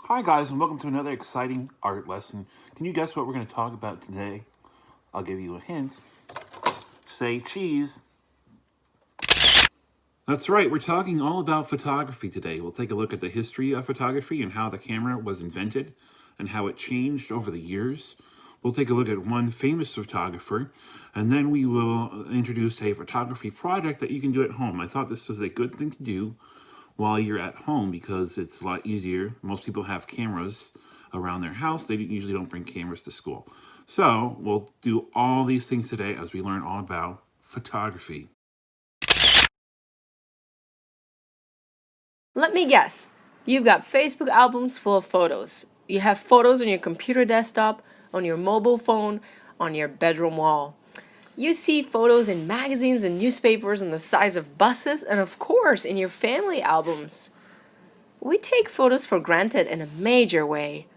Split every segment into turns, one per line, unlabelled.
Hi, guys, and welcome to another exciting art lesson. Can you guess what we're going to talk about today? I'll give you a hint. Say cheese. That's right, we're talking all about photography today. We'll take a look at the history of photography and how the camera was invented and how it changed over the years. We'll take a look at one famous photographer, and then we will introduce a photography project that you can do at home. I thought this was a good thing to do while you're at home because it's a lot easier. Most people have cameras around their house. They usually don't bring cameras to school. So we'll do all these things today as we learn all about photography.
Let me guess. You've got Facebook albums full of photos. You have photos on your computer desktop, on your mobile phone, on your bedroom wall. You see photos in magazines and newspapers on the size of buses, and of course, in your family albums. We take photos for granted in a major way.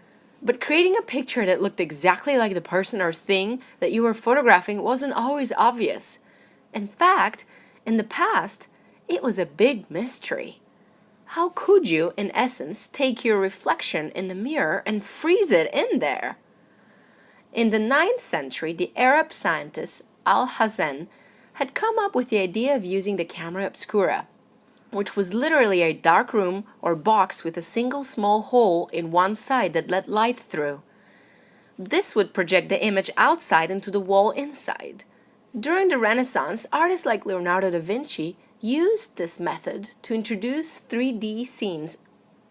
But creating a picture that looked exactly like the person or thing that you were photographing wasn't always obvious. In fact, in the past, it was a big mystery. How could you, in essence, take your reflection in the mirror and freeze it in there? In the 9th century, the Arab scientist Al-Hazen had come up with the idea of using the camera obscura, which was literally a dark room or box with a single small hole in one side that let light through. This would project the image outside into the wall inside. During the Renaissance, artists like Leonardo da Vinci used this method to introduce 3D scenes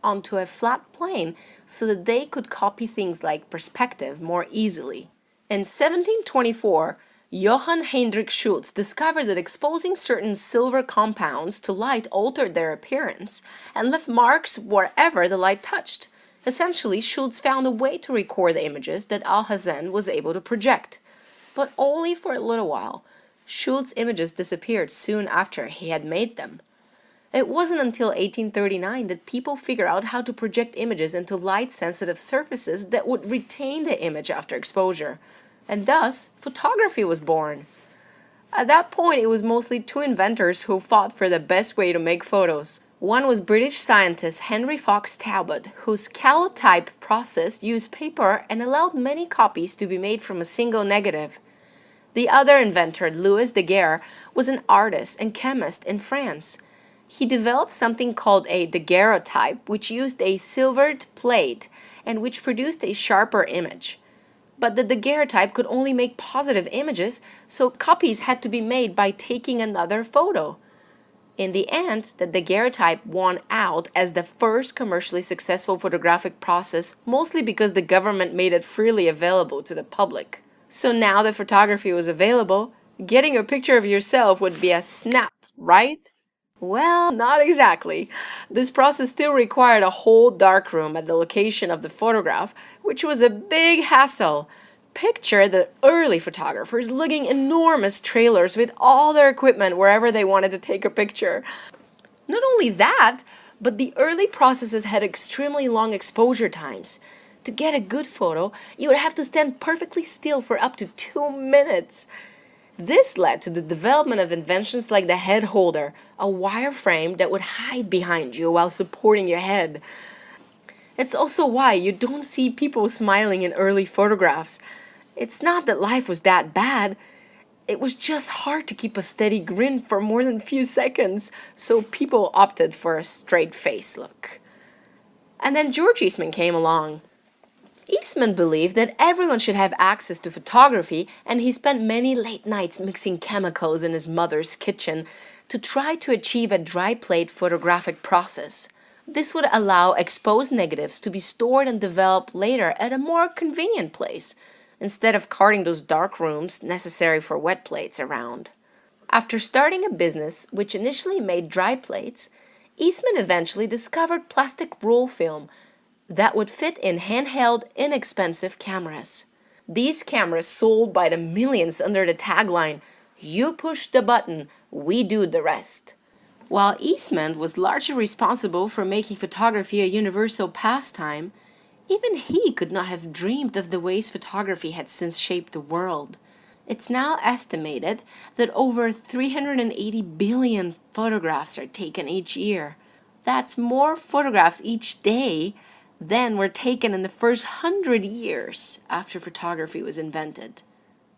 onto a flat plane so that they could copy things like perspective more easily. In 1724, Johann Heinrich Schultz discovered that exposing certain silver compounds to light altered their appearance and left marks wherever the light touched. Essentially, Schultz found a way to record the images that Alhazen was able to project, but only for a little while. Schultz's images disappeared soon after he had made them. It wasn't until 1839 that people figured out how to project images into light-sensitive surfaces that would retain the image after exposure, and thus photography was born. At that point, it was mostly two inventors who fought for the best way to make photos. One was British scientist Henry Fox Talbot, whose calotype process used paper and allowed many copies to be made from a single negative. The other inventor, Louis Daguerre, was an artist and chemist in France. He developed something called a daguerreotype, which used a silvered plate and which produced a sharper image. But the daguerreotype could only make positive images, so copies had to be made by taking another photo. In the end, the daguerreotype won out as the first commercially successful photographic process, mostly because the government made it freely available to the public. So now that photography was available, getting a picture of yourself would be a snap, right? Well, not exactly. This process still required a whole darkroom at the location of the photograph, which was a big hassle. Picture the early photographers lugging enormous trailers with all their equipment wherever they wanted to take a picture. Not only that, but the early processes had extremely long exposure times. To get a good photo, you would have to stand perfectly still for up to 2 minutes. This led to the development of inventions like the head holder, a wire frame that would hide behind you while supporting your head. It's also why you don't see people smiling in early photographs. It's not that life was that bad. It was just hard to keep a steady grin for more than a few seconds, so people opted for a straight face look. And then George Eastman came along. Eastman believed that everyone should have access to photography, and he spent many late nights mixing chemicals in his mother's kitchen to try to achieve a dry plate photographic process. This would allow exposed negatives to be stored and developed later at a more convenient place, instead of carting those dark rooms necessary for wet plates around. After starting a business which initially made dry plates, Eastman eventually discovered plastic roll film that would fit in handheld, inexpensive cameras. These cameras sold by the millions under the tagline, "You push the button, we do the rest." While Eastman was largely responsible for making photography a universal pastime, even he could not have dreamed of the ways photography had since shaped the world. It's now estimated that over 380 billion photographs are taken each year. That's more photographs each day then were taken in the first 100 years after photography was invented.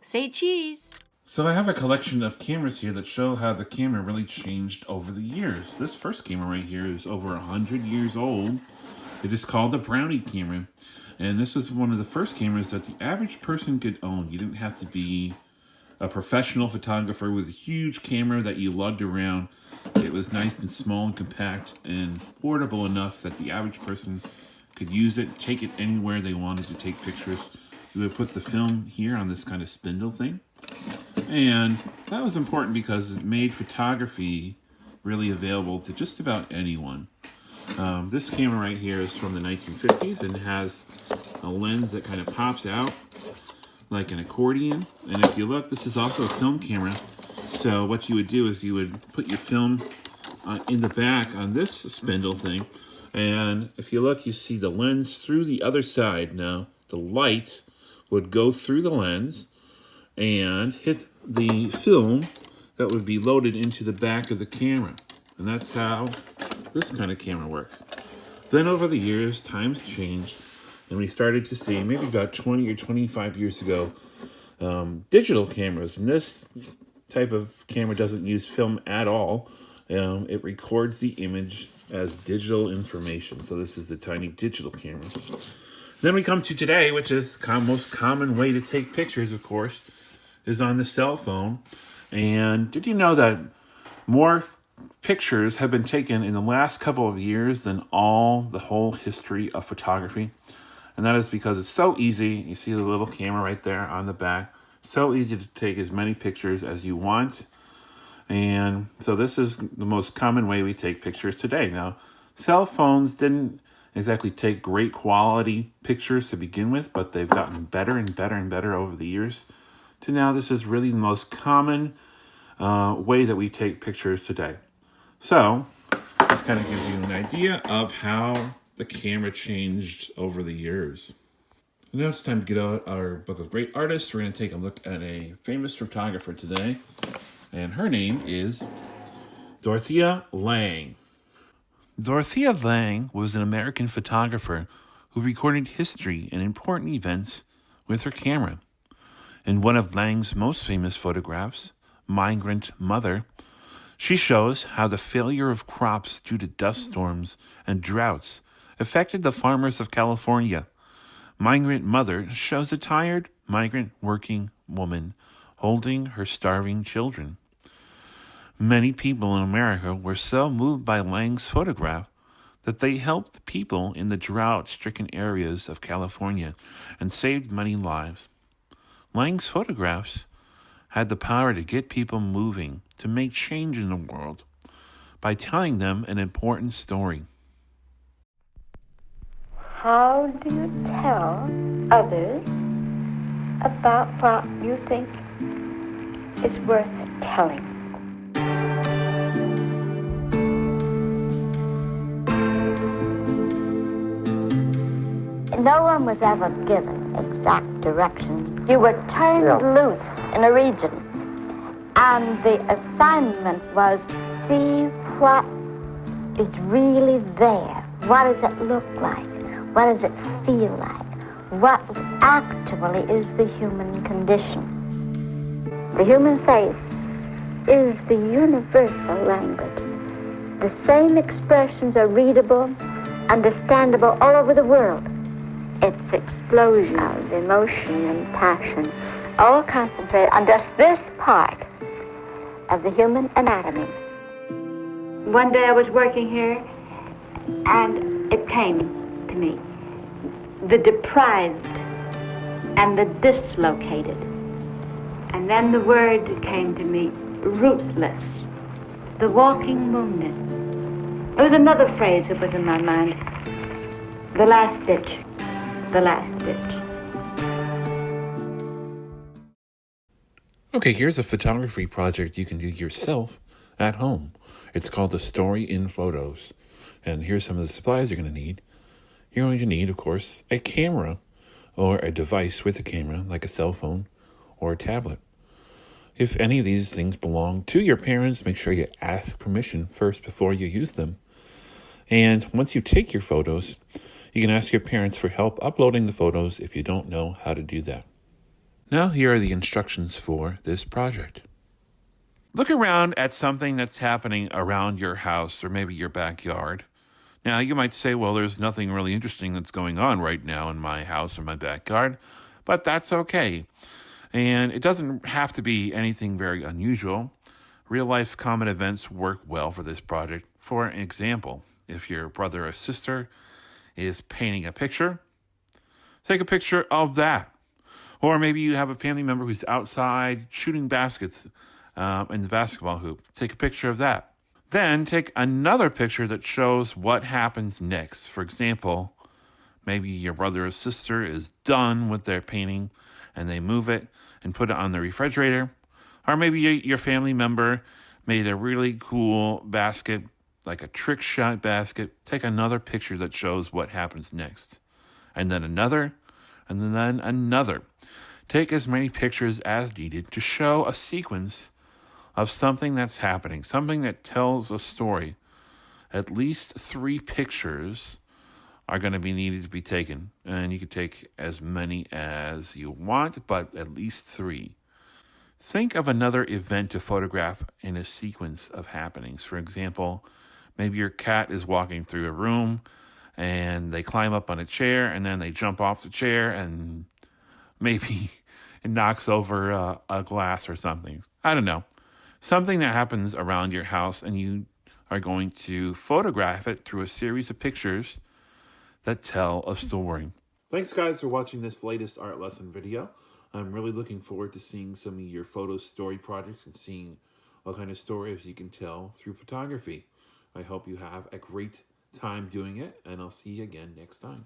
Say cheese!
So I have a collection of cameras here that show how the camera really changed over the years. This first camera right here is over 100 years old. It is called the Brownie camera. And this is one of the first cameras that the average person could own. You didn't have to be a professional photographer with a huge camera that you lugged around. It was nice and small and compact and portable enough that the average person could use it, take it anywhere they wanted to take pictures. You would put the film here on this kind of spindle thing. And that was important because it made photography really available to just about anyone. This camera right here is from the 1950s and has a lens that kind of pops out like an accordion. And if you look, this is also a film camera. So what you would do is you would put your film in the back on this spindle thing. And if you look, you see the lens through the other side. Now, the light would go through the lens and hit the film that would be loaded into the back of the camera. And that's how this kind of camera works. Then over the years, times changed, and we started to see, maybe about 20 or 25 years ago, digital cameras. And this type of camera doesn't use film at all. It records the image as digital information. So this is the tiny digital camera. Then we come to today, which is the most common way to take pictures, of course, is on the cell phone. And did you know that more pictures have been taken in the last couple of years than the whole history of photography? And that is because it's so easy. You see the little camera right there on the back. So easy to take as many pictures as you want. And so this is the most common way we take pictures today. Now, cell phones didn't exactly take great quality pictures to begin with, but they've gotten better and better and better over the years. To now, this is really the most common way that we take pictures today. So, this kind of gives you an idea of how the camera changed over the years. Now it's time to get out our book of great artists. We're going to take a look at a famous photographer today, and her name is Dorothea Lange. Dorothea Lange was an American photographer who recorded history and important events with her camera. In one of Lange's most famous photographs, Migrant Mother, she shows how the failure of crops due to dust storms and droughts affected the farmers of California. Migrant Mother shows a tired migrant working woman holding her starving children. Many people in America were so moved by Lange's photograph that they helped people in the drought-stricken areas of California and saved many lives. Lange's photographs had the power to get people moving, to make change in the world, by telling them an important story.
How do you tell others about what you think is worth telling? No one was ever given exact directions. You were turned loose in a region, and the assignment was see what is really there. What does it look like? What does it feel like? What actually is the human condition? The human face is the universal language. The same expressions are readable, understandable all over the world. Its explosion of emotion and passion all concentrate on just this part of the human anatomy. One day I was working here, and it came to me, the deprived and the dislocated. And then the word came to me, rootless, the walking moonlit. There was another phrase that was in my mind, the last ditch, the last ditch.
Okay, here's a photography project you can do yourself at home. It's called A Story in Photos. And here's some of the supplies you're going to need. You're going to need, of course, a camera or a device with a camera, like a cell phone or a tablet. If any of these things belong to your parents, make sure you ask permission first before you use them. And once you take your photos, you can ask your parents for help uploading the photos if you don't know how to do that. Now here are the instructions for this project. Look around at something that's happening around your house or maybe your backyard. Now you might say, well, there's nothing really interesting that's going on right now in my house or my backyard, but that's okay. And it doesn't have to be anything very unusual. Real life common events work well for this project. For example, if your brother or sister is painting a picture, take a picture of that. Or maybe you have a family member who's outside shooting baskets in the basketball hoop. Take a picture of that. Then take another picture that shows what happens next. For example, maybe your brother or sister is done with their painting and they move it and put it on the refrigerator. Or maybe your family member made a really cool basket, like a trick shot basket. Take another picture that shows what happens next. And then another, and then another. Take as many pictures as needed to show a sequence of something that's happening, something that tells a story. At least 3 pictures are going to be needed to be taken. And you can take as many as you want, but at least 3. Think of another event to photograph in a sequence of happenings. For example, maybe your cat is walking through a room and they climb up on a chair and then they jump off the chair and maybe it knocks over a glass or something. I don't know. Something that happens around your house and you are going to photograph it through a series of pictures that tell a story. Thanks, guys, for watching this latest art lesson video. I'm really looking forward to seeing some of your photo story projects and seeing what kind of stories you can tell through photography. I hope you have a great time doing it, and I'll see you again next time.